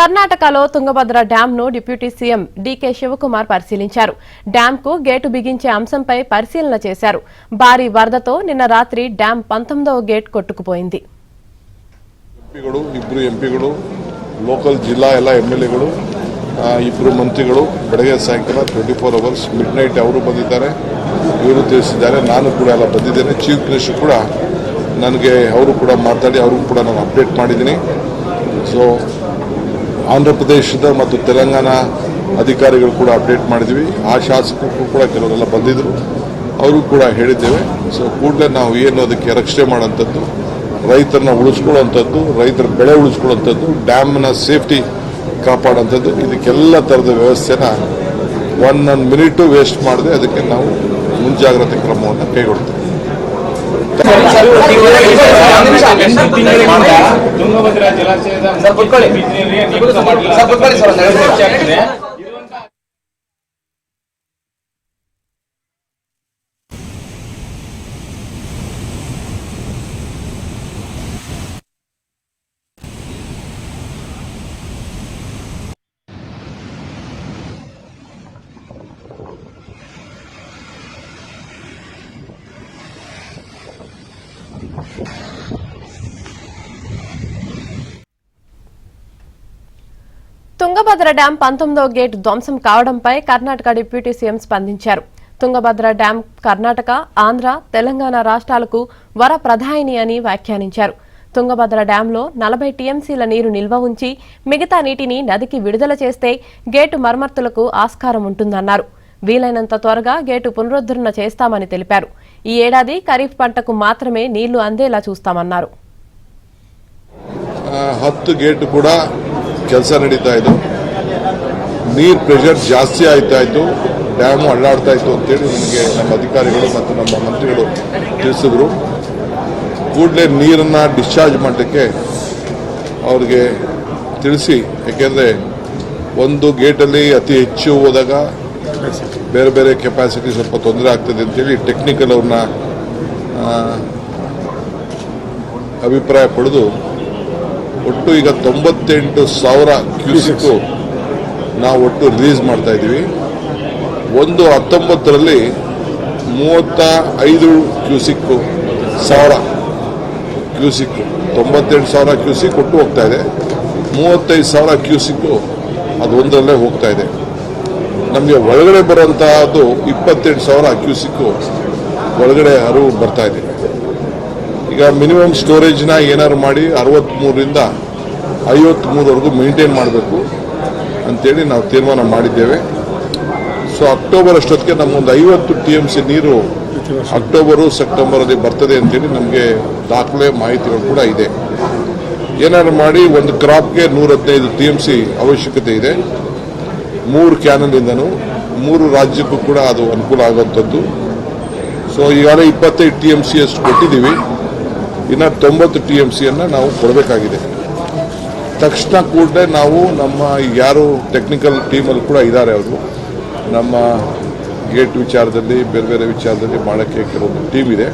కర్ణాటకలో తుంగభద్ర డ్యాంను deputy CM DK Shivakumar పరిశీలించారు. డ్యాంకు గేటు బిగించే అంశంపై పరిశీలన చేశారు. భారీ వరదతో నిన్న రాత్రి డ్యాం 19వ గేట్ కొట్టుకుపోయింది. ಇಬ್ಬರು ಎಂಪಿಗಳು ಲೋಕಲ್ ಜಿಲ್ಲಾ ಎಲ್ಲ ಎಂಎಲ್ಎಗಳು ಇಬ್ಬರು ಮಂತ್ರಿಗಳು ಬೆಳಗ್ಗೆ ಸಾಯಂಕಾಲ 24 ಅವರ್ಸ್ ಮಿಡ್ ನೈಟ್ ಅವರು ಬಂದಿದ್ದಾರೆ, ಇವರು ತಿಳಿಸಿದ್ದಾರೆ. ನಾನು ಕೂಡ ಎಲ್ಲ ಬಂದಿದ್ದೇನೆ. ಚೀಫ್ ಮಿನಿಸ್ಟರ್ ಕೂಡ ನನಗೆ ಅವರು ಕೂಡ ಮಾತಾಡಿ ಅವ್ರಿಗೂ ಕೂಡ ನಾನು ಅಪ್ಡೇಟ್ ಮಾಡಿದ್ದೀನಿ. ಸೊ ಆಂಧ್ರ ಪ್ರದೇಶದ ಮತ್ತು ತೆಲಂಗಾಣ ಅಧಿಕಾರಿಗಳು ಕೂಡ ಅಪ್ಡೇಟ್ ಮಾಡಿದ್ವಿ. ಆ ಶಾಸಕರು ಕೂಡ ಕೆಲವರೆಲ್ಲ ಬಂದಿದ್ದರು, ಅವರು ಕೂಡ ಹೇಳಿದ್ದೇವೆ. ಸೊ ಕೂಡಲೇ ನಾವು ಏನು ಅದಕ್ಕೆ ರಕ್ಷಣೆ ಮಾಡೋಂಥದ್ದು, ರೈತರನ್ನ ಉಳಿಸ್ಕೊಳ್ಳುವಂಥದ್ದು, ರೈತರ ಬೆಳೆ ಉಳಿಸ್ಕೊಳ್ಳುವಂಥದ್ದು, ಡ್ಯಾಮ್ನ ಸೇಫ್ಟಿ ಕಾಪಾಡೋಂಥದ್ದು, ಇದಕ್ಕೆಲ್ಲ ಥರದ ವ್ಯವಸ್ಥೆನ ಒಂದೊಂದು ಮಿನಿಟು ವೇಸ್ಟ್ ಮಾಡದೆ ಅದಕ್ಕೆ ನಾವು ಮುಂಜಾಗ್ರತೆ ಕ್ರಮವನ್ನು ಕೈಗೊಳ್ತೇವೆ. ತುಂಗಭದ್ರಾ ಜಲಾಶಯದ తుంగభద్ర డ్యాం 19వ గేట్ ధ్వంసం కావడంపై కర్ణాటక డిప్యూటీ సీఎం స్పందించారు. తుంగభద్ర డ్యాం కర్ణాటక, ఆంధ్ర, తెలంగాణ రాష్ట్రాలకు వరప్రదాయిని అని వ్యాఖ్యానించారు. తుంగభద్ర డ్యాంలో 40 టీఎంసీల నీరు నిల్వ ఉంచి మిగతా నీటిని నదికి విడుదల చేస్తే గేటు మరమ్మతులకు ఆస్కారం ఉంటుందన్నారు. వీలైనంత త్వరగా గేటు పునరుద్ధరణ చేస్తామని తెలిపారు. ఈ ఏడాది ఖరీఫ్ పంటకు మాత్రమే నీళ్లు అందేలా చూస్తామన్నారు. 10 ಗೇಟ್ ಕೂಡ ಕೆಲಸ ನಡೀತಾ ಇತ್ತು. ನೀರು ಪ್ರೆಷರ್ ಜಾಸ್ತಿ ಆಯ್ತಾ ಇತ್ತು, ಡ್ಯಾಮು ಅಳ್ಳಾಡ್ತಾ ಇತ್ತು ಅಂತೇಳಿ ನಮಗೆ ನಮ್ಮ ಅಧಿಕಾರಿಗಳು ಮತ್ತು ನಮ್ಮ ಮಂತ್ರಿಗಳು ತಿಳಿಸಿದ್ರು. ಕೂಡಲೇ ನೀರನ್ನು ಡಿಸ್ಚಾರ್ಜ್ ಮಾಡಲಿಕ್ಕೆ ಅವ್ರಿಗೆ ತಿಳಿಸಿ, ಯಾಕೆಂದರೆ ಒಂದು ಗೇಟಲ್ಲಿ ಅತಿ ಹೆಚ್ಚು ಹೋದಾಗ ಬೇರೆ ಬೇರೆ ಕೆಪಾಸಿಟಿ ಸ್ವಲ್ಪ ತೊಂದರೆ ಆಗ್ತದೆ ಅಂತೇಳಿ ಟೆಕ್ನಿಕಲ್ ಅವ್ರನ್ನ ಅಭಿಪ್ರಾಯ ಪಡೆದು ಒಟ್ಟು ಈಗ 98,000 ಕ್ಯೂಸಿಕ್ಕು ನಾವು ಒಟ್ಟು ರಿಲೀಸ್ ಮಾಡ್ತಾ ಇದ್ದೀವಿ. 19ರಲ್ಲಿ 35 ಕ್ಯೂಸಿಕ್ಕು 1000 ಕ್ಯೂಸಿಕ್ಕು 98,000 ಕ್ಯೂಸಿಕ್ ಒಟ್ಟು ಹೋಗ್ತಾ ಇದೆ. 35,000 ಕ್ಯೂಸಿಕ್ಕು ಅದು ಒಂದರಲ್ಲೇ ಹೋಗ್ತಾ ಇದೆ. ನಮಗೆ ಒಳಗಡೆ ಬರುವಂತಹದ್ದು 28,000 ಕ್ಯೂಸಿಕ್ಕು ಒಳಗಡೆ ಹರಿವು ಬರ್ತಾ ಇದೆ. ಈಗ ಮಿನಿಮಮ್ ಸ್ಟೋರೇಜ್ನ ಏನಾದ್ರು ಮಾಡಿ 63ರಿಂದ 53ವರೆಗೂ ಮೇಂಟೈನ್ ಮಾಡಬೇಕು ಅಂತೇಳಿ ನಾವು ತೀರ್ಮಾನ ಮಾಡಿದ್ದೇವೆ. ಸೊ ಅಕ್ಟೋಬರ್ ಅಷ್ಟೊತ್ತಿಗೆ ನಮಗೊಂದು 50 TMC ನೀರು ಅಕ್ಟೋಬರು ಸೆಪ್ಟೆಂಬರಲ್ಲಿ ಬರ್ತದೆ ಅಂತೇಳಿ ನಮಗೆ ದಾಖಲೆ ಮಾಹಿತಿಗಳು ಕೂಡ ಇದೆ. ಏನಾದ್ರು ಮಾಡಿ ಒಂದು ಕ್ರಾಪ್ಗೆ 115 TMC ಅವಶ್ಯಕತೆ ಇದೆ. 3 ಕ್ಯಾನಲಿಂದನೂ 3 ರಾಜ್ಯಕ್ಕೂ ಕೂಡ ಅದು ಅನುಕೂಲ ಆಗುವಂಥದ್ದು. ಸೊ ಈಗಾಗಲೇ 25 TMC ಅಷ್ಟು ಕೊಟ್ಟಿದ್ದೀವಿ. ಇನ್ನು 90 TMCಯನ್ನು ನಾವು ಕೊಡಬೇಕಾಗಿದೆ. ತಕ್ಷಣ ಕೂಡಲೇ ನಾವು ನಮ್ಮ ಯಾರು ಟೆಕ್ನಿಕಲ್ ಟೀಮಲ್ಲಿ ಕೂಡ ಇದ್ದಾರೆ, ಅವರು ನಮ್ಮ ಗೇಟ್ ವಿಚಾರದಲ್ಲಿ ಬೇರೆ ಬೇರೆ ವಿಚಾರದಲ್ಲಿ ಮಾಡೋಕ್ಕೆ ಕೆಲವೊಂದು ಟೀಮ್ ಇದೆ.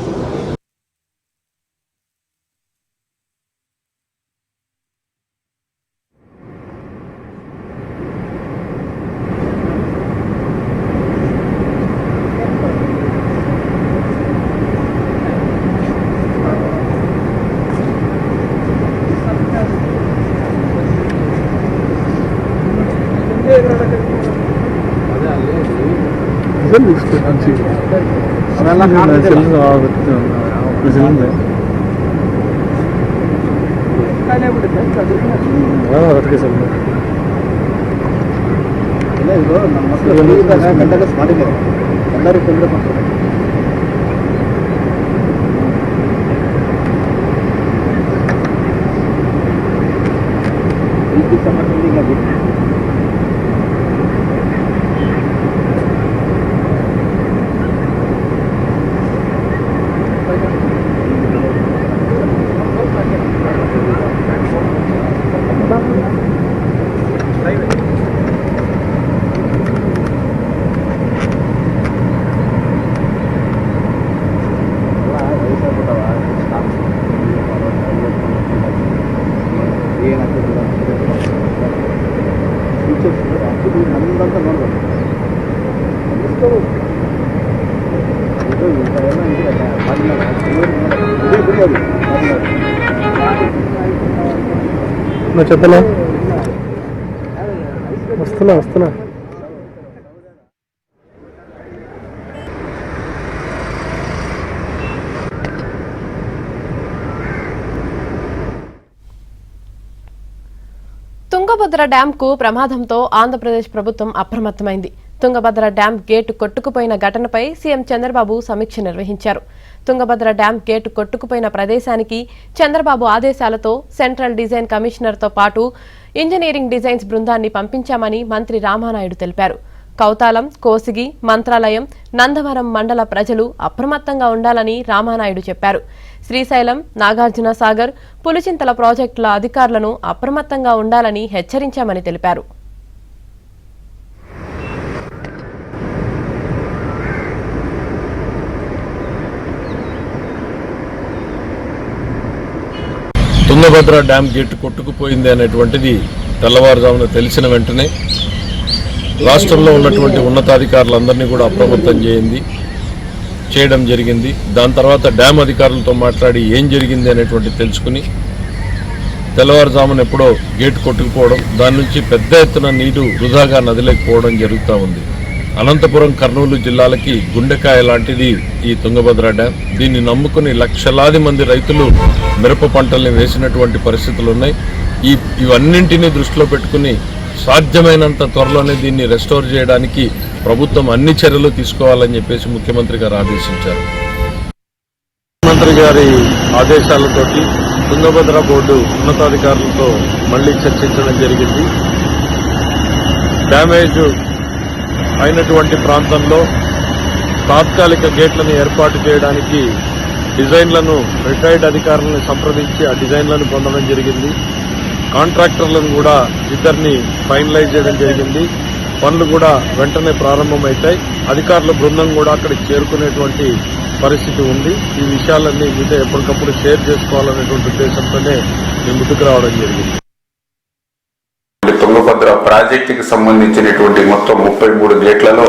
చెప్పలే వస్తున్నా తుంగభద్ర డ్యాంకు ప్రమాదంతో ఆంధ్రప్రదేశ్ ప్రభుత్వం అప్రమత్తమైంది. తుంగభద్ర డ్యాం గేటు కొట్టుకుపోయిన ఘటనపై సీఎం చంద్రబాబు సమీక్ష నిర్వహించారు. తుంగభద్ర డ్యాం గేటు కొట్టుకుపోయిన ప్రదేశానికి చంద్రబాబు ఆదేశాలతో సెంట్రల్ డిజైన్ కమిషనర్తో పాటు ఇంజనీరింగ్ డిజైన్స్ బృందాన్ని పంపించామని మంత్రి రామానాయుడు తెలిపారు. కౌతాలం, కోసిగి, మంత్రాలయం, నందవరం మండల ప్రజలు అప్రమత్తంగా ఉండాలని రామానాయుడు చెప్పారు. శ్రీశైలం, నాగార్జున సాగర్, పులిచింతల ప్రాజెక్టుల అధికారులను అప్రమత్తంగా ఉండాలని హెచ్చరించామని తెలిపారు. తుంగభద్ర డ్యాం గేటు కొట్టుకుపోయింది అనేటువంటిది తెల్లవారుజామున తెలిసిన వెంటనే రాష్ట్రంలో ఉన్నటువంటి ఉన్నతాధికారులందరినీ కూడా అప్రమత్తం చేయడం జరిగింది. దాని తర్వాత డ్యాం అధికారులతో మాట్లాడి ఏం జరిగింది అనేటువంటి తెలుసుకుని తెల్లవారుజామున ఎప్పుడో గేటు కొట్టుకుపోవడం, దాని నుంచి పెద్ద ఎత్తున నీరు వృధాగా నదిలేకపోవడం జరుగుతూ ఉంది. అనంతపురం, కర్నూలు జిల్లాలకి గుండెకాయ లాంటిది ఈ తుంగభద్ర డ్యాం. దీన్ని నమ్ముకుని లక్షలాది మంది రైతులు మిరప పంటల్ని వేసినటువంటి పరిస్థితులు ఉన్నాయి. ఇవన్నింటినీ దృష్టిలో పెట్టుకుని సాధ్యమైనంత త్వరలోనే దీన్ని రెస్టోర్ చేయడానికి ప్రభుత్వం అన్ని చర్యలు తీసుకోవాలని చెప్పేసి ముఖ్యమంత్రి గారు ఆదేశించారు. ముఖ్యమంత్రి గారి ఆదేశాలతోటి తుంగభద్ర బోర్డు ఉన్నతాధికారులతో మళ్లీ చర్చించడం జరిగింది. డ్యామేజ్ అయినటువంటి ప్రాంతంలో తాత్కాలిక గేట్లను ఏర్పాటు చేయడానికి డిజైన్లను రిటైర్డ్ అధికారులను సంప్రదించి ఆ డిజైన్లను పొందడం జరిగింది. కాంట్రాక్టర్లను కూడా ఇద్దరిని ఫైనలైజ్ చేయడం జరిగింది. పనులు కూడా వెంటనే ప్రారంభమవుతాయి. అధికారుల బృందం కూడా అక్కడికి చేరుకునేటువంటి పరిస్థితి ఉంది. ఈ విషయాలన్నీ మీతో ఎప్పటికప్పుడు షేర్ చేసుకోవాలనేటువంటి ఉద్దేశంతోనే మేము ముందుకు రావడం జరిగింది. తుంగభద్ర ప్రాజెక్టుకి సంబంధించినటువంటి మొత్తం 33 గేట్లలో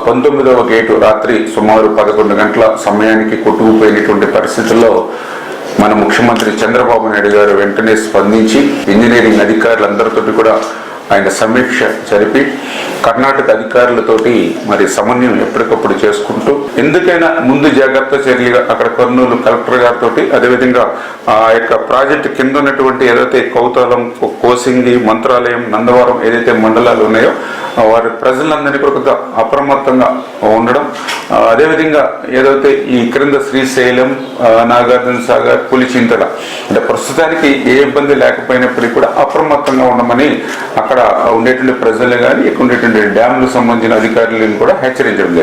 19వ గేటు రాత్రి సుమారు 11 గంటల సమయానికి కొట్టుకుపోయినటువంటి పరిస్థితుల్లో మన ముఖ్యమంత్రి చంద్రబాబు నాయుడు గారు వెంటనే స్పందించి ఇంజనీరింగ్ అధికారులందరితో కూడా ఆయన సమీక్ష జరిపి కర్ణాటక అధికారులతోటి మరి సమన్వయం ఎప్పటికప్పుడు చేసుకుంటూ ఎందుకైనా ముందు జాగ్రత్త చర్యలుగా అక్కడ కర్నూలు కలెక్టర్ గారితో అదేవిధంగా ఆ యొక్క ప్రాజెక్టు కింద ఉన్నటువంటి ఏదైతే కౌతాలం, కోసింగి, మంత్రాలయం, నందవరం ఏదైతే మండలాలు ఉన్నాయో వారి ప్రజలందరినీ కూడా అప్రమత్తంగా ఉండడం, అదేవిధంగా ఏదైతే ఈ క్రింద శ్రీశైలం, నాగార్జున సాగర్, పులిచింతల అంటే ప్రస్తుతానికి ఏ ఇబ్బంది లేకపోయినప్పటికీ కూడా అప్రమత్తంగా ఉండమని అక్కడ ఉండేటువంటి ప్రజలు కానీ ఇక్కడ ఉండేటువంటి డ్యాములకు సంబంధించిన అధికారులను కూడా హెచ్చరించడం జరిగింది.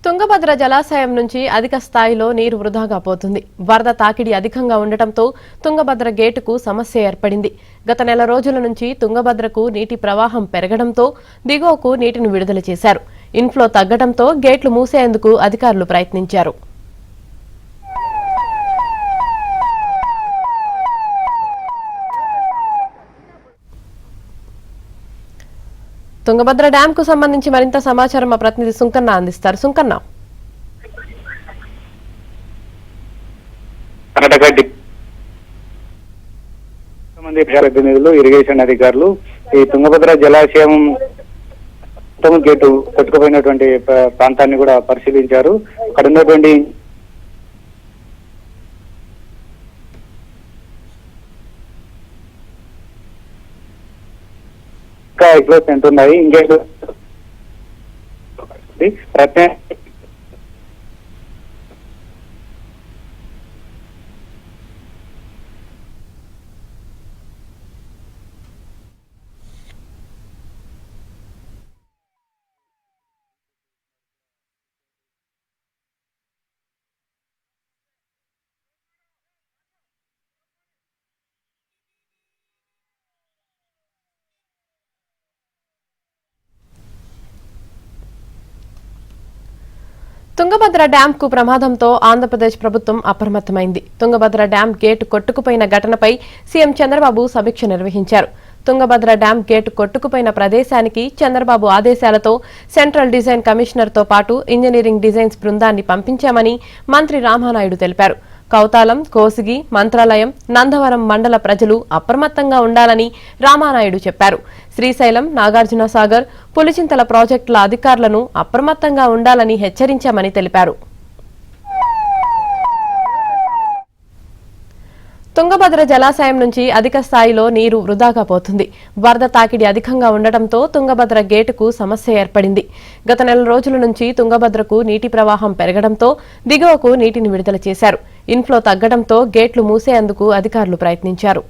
తుంగభద్ర జలాశయం నుంచి అధిక స్థాయిలో నీరు వృధాగా పోతుంది. వరద తాకిడి అధికంగా ఉండటంతో తుంగభద్ర గేటుకు సమస్య ఏర్పడింది. గత నెల రోజుల నుంచి తుంగభద్రకు నీటి ప్రవాహం పెరగడంతో దిగువకు నీటిని విడుదల చేశారు. ఇన్ఫ్లో తగ్గడంతో గేట్లు మూసేందుకు అధికారులు ప్రయత్నించారు. తుంగభద్ర డ్యాం కు సంబంధించి మరింత సమాచారం మా ప్రతినిధి సుంకన్న అందిస్తారు. సుంకన్న, మంది ప్రజాప్రతినిధులు, ఇరిగేషన్ అధికారులు ఈ తుంగభద్ర జలాశయం గేటు కొట్టుకుపోయినటువంటి ప్రాంతాన్ని కూడా పరిశీలించారు. అక్కడ ఉన్నటువంటి ఇంకా ఎక్లోస్ ఎంత ఉన్నాయి, ఇంకేట్లు తుంగభద్ర డ్యాంకు ప్రమాదంతో ఆంధ్రప్రదేశ్ ప్రభుత్వం అప్రమత్తమైంది. తుంగభద్ర డ్యాం గేటు కొట్టుకుపోయిన ఘటనపై సీఎం చంద్రబాబు సమీక్ష నిర్వహించారు. తుంగభద్ర డ్యాం గేటు కొట్టుకుపోయిన ప్రదేశానికి చంద్రబాబు ఆదేశాలతో సెంట్రల్ డిజైన్ కమిషనర్తో పాటు ఇంజనీరింగ్ డిజైన్స్ బృందాన్ని పంపించామని మంత్రి రామానాయుడు తెలిపారు. కౌతాలం, కోసిగి, మంత్రాలయం, నందవరం మండల ప్రజలు అప్రమత్తంగా ఉండాలని రామానాయుడు చెప్పారు. శ్రీశైలం, నాగార్జునసాగర్, పులిచింతల ప్రాజెక్టుల అధికారులను అప్రమత్తంగా ఉండాలని హెచ్చరించామని తెలిపారు. తుంగభద్ర జలాశయం నుంచి అధిక స్థాయిలో నీరు వృధాగా పోతుంది. వరద తాకిడి అధికంగా ఉండటంతో తుంగభద్ర గేటుకు సమస్య ఏర్పడింది. గత నెల రోజుల నుంచి తుంగభద్రకు నీటి ప్రవాహం పెరగడంతో దిగువకు నీటిని విడుదల చేశారు. ఇన్ఫ్లో తగ్గడంతో గేట్లు మూసేందుకు అధికారులు ప్రయత్నించారు.